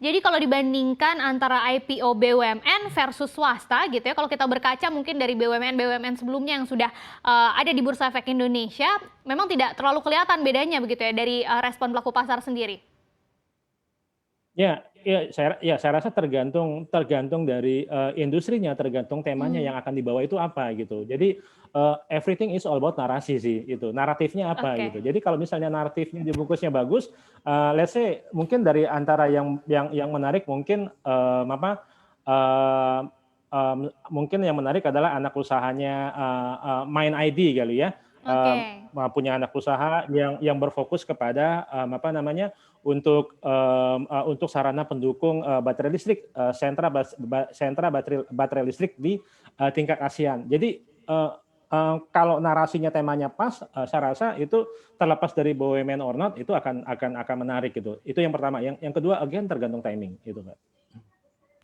Jadi kalau dibandingkan antara IPO BUMN versus swasta gitu ya, kalau kita berkaca mungkin dari BUMN-BUMN sebelumnya yang sudah ada di Bursa Efek Indonesia, memang tidak terlalu kelihatan bedanya begitu ya dari respon pelaku pasar sendiri. Saya rasa tergantung tergantung dari, industrinya, tergantung temanya Hmm, yang akan dibawa itu apa gitu. Jadi, everything is all about narasi sih itu, naratifnya apa oke. gitu. Jadi kalau misalnya naratifnya dibungkusnya bagus, let's say mungkin dari antara yang menarik mungkin, eee, mungkin yang menarik adalah anak usahanya, Mind ID kali ya, Oke. punya anak usaha yang berfokus kepada, untuk sarana pendukung, baterai listrik, sentra baterai listrik di, tingkat ASEAN. Jadi, kalau narasinya temanya pas, saya rasa itu terlepas dari BUMN or not itu akan menarik gitu. Itu yang pertama. Yang kedua again tergantung timing gitu, Mbak.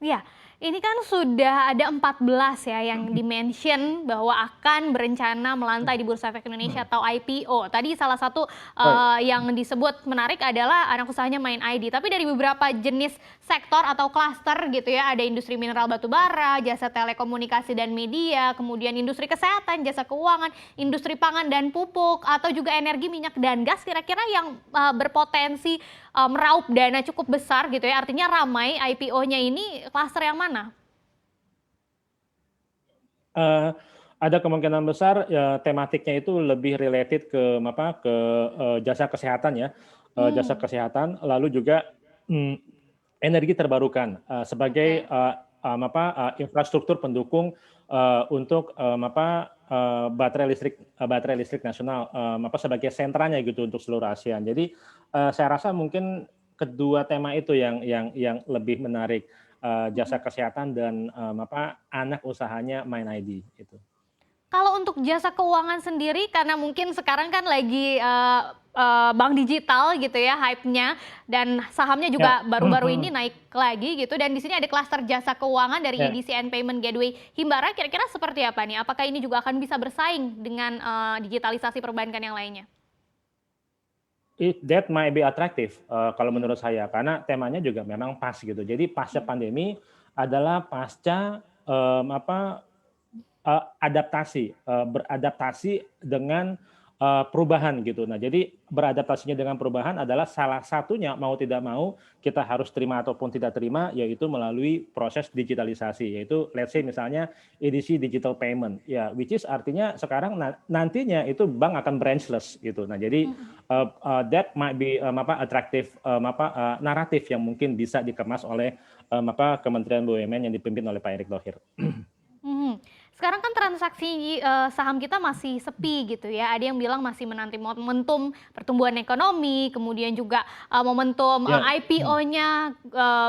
Iya, ini kan sudah ada 14 ya yang di-mention bahwa akan berencana melantai di Bursa Efek Indonesia atau IPO. Tadi salah satu Right. yang disebut menarik adalah anak usahanya Mind ID. Tapi dari beberapa jenis sektor atau klaster gitu ya, ada industri mineral batu bara, jasa telekomunikasi dan media, kemudian industri kesehatan, jasa keuangan, industri pangan dan pupuk, atau juga energi, minyak dan gas, kira-kira yang berpotensi meraup dana cukup besar gitu ya, artinya ramai IPO-nya ini klaster yang mana? Eee, ada kemungkinan besar ya tematiknya itu lebih related jasa kesehatan ya, jasa Hmm, kesehatan lalu juga, mmm, energi terbarukan, sebagai, oke. infrastruktur pendukung, untuk, baterai listrik nasional, sebagai sentranya gitu untuk seluruh ASEAN. Jadi, saya rasa mungkin kedua tema itu yang lebih menarik. Jasa Mhm. kesehatan dan, anak usahanya Mind ID itu. Kalau untuk jasa keuangan sendiri karena mungkin sekarang kan lagi, bank digital gitu ya hype-nya dan sahamnya Ya, juga baru-baru ini naik lagi gitu dan di sini ada klaster jasa keuangan dari ya, EDC and Payment Gateway Himbara, kira-kira seperti apa nih? Apakah ini juga akan bisa bersaing dengan, digitalisasi perbankan yang lainnya? that might be attractive, kalau Mmm, menurut saya, karena temanya juga memang pas gitu. Jadi pasca mhm. pandemi adalah pasca, adaptasi, beradaptasi dengan, perubahan gitu. Nah, jadi beradaptasinya dengan perubahan adalah salah satunya mau tidak mau kita harus terima ataupun tidak terima, yaitu melalui proses digitalisasi, yaitu let's say misalnya edisi digital payment, ya which is artinya sekarang nantinya itu bank akan branchless gitu. Nah, jadi, Mhm. that might be, atraktif, naratif yang mungkin bisa dikemas oleh, Kementerian BUMN yang dipimpin oleh Pak Erick Thohir. Mhm. Sekarang kan transaksi, saham kita masih sepi gitu ya, ada yang bilang masih menanti momentum pertumbuhan ekonomi, kemudian juga, momentum, Ya. IPO-nya,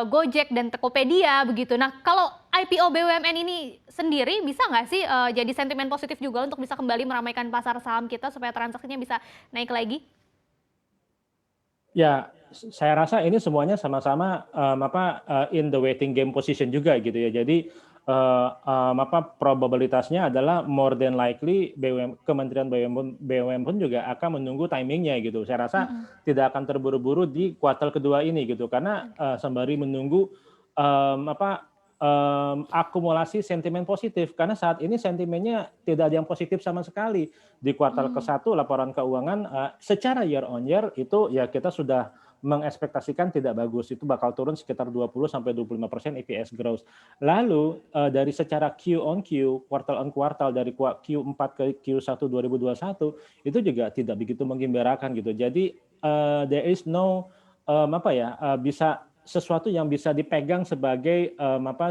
Gojek dan Tokopedia begitu. Nah, kalau IPO BUMN ini sendiri bisa nggak sih, jadi sentimen positif juga untuk bisa kembali meramaikan pasar saham kita supaya transaksinya bisa naik lagi? Ya, saya rasa ini semuanya sama-sama, in the waiting game position juga gitu ya. Jadi, probabilitasnya adalah more than likely Kementerian BUMN pun juga akan menunggu timingnya gitu. Saya rasa Mhm, tidak akan terburu-buru di kuartal kedua ini gitu, karena, oke. sembari menunggu, akumulasi sentimen positif. Karena saat ini sentimennya tidak ada yang positif sama sekali. Di kuartal ke Mmm, satu laporan keuangan, secara year on year itu ya kita sudah mengekspektasikan tidak bagus, itu bakal turun sekitar 20-25% EPS growth. Lalu, dari secara Q on Q, kuartal on kuartal dari Q4 ke Q1 2021 itu juga tidak begitu menggembirakan gitu. Jadi, there is no, bisa sesuatu yang bisa dipegang sebagai,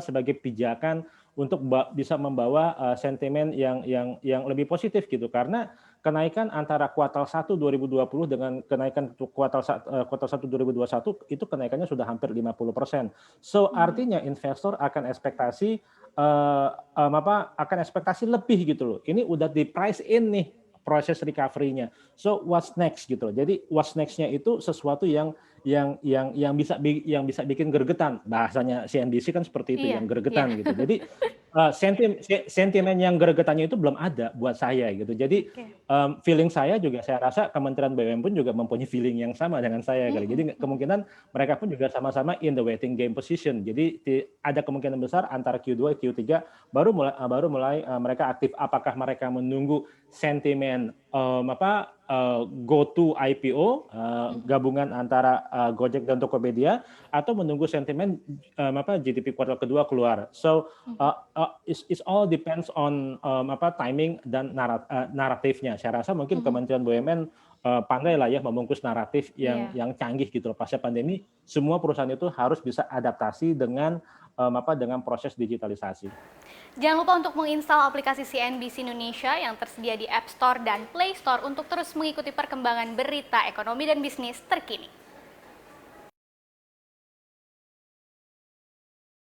sebagai pijakan untuk bisa membawa, sentimen yang lebih positif gitu. Karena kenaikan antara kuartal 1 2020 dengan kenaikan kuartal 1 2021 itu kenaikannya sudah hampir 50%. So, mhm. artinya investor akan ekspektasi, akan ekspektasi lebih gitu loh. Ini udah di-price in nih proses recovery-nya. So, what's next gitu loh. Jadi what's next-nya itu sesuatu yang bisa bikin gregetan. Bahasanya CNBC kan seperti itu, Iya, yang iya. gregetan gitu. Jadi Sentimen yang gregetannya itu belum ada buat saya gitu. Jadi Oke. feeling saya juga saya rasa Kementerian BUMN pun juga mempunyai feeling yang sama dengan saya kali. Mhm, Jadi mhm. kemungkinan mereka pun juga sama-sama in the waiting game position. Jadi ada kemungkinan besar antara Q2 Q3 baru mulai mereka aktif. Apakah mereka menunggu sentimen go to IPO Mhm. gabungan antara Gojek dan Tokopedia atau menunggu sentimen GDP kuartal kedua keluar. So Mhm. It's all depends on timing dan naratifnya. Saya rasa mungkin Mhm. Kementerian BUMN pandai lah ya membungkus naratif yang Iya. canggih gitu loh. Pasca pandemi semua perusahaan itu harus bisa adaptasi dengan proses digitalisasi. Jangan lupa untuk menginstal aplikasi CNBC Indonesia yang tersedia di App Store dan Play Store untuk terus mengikuti perkembangan berita ekonomi dan bisnis terkini.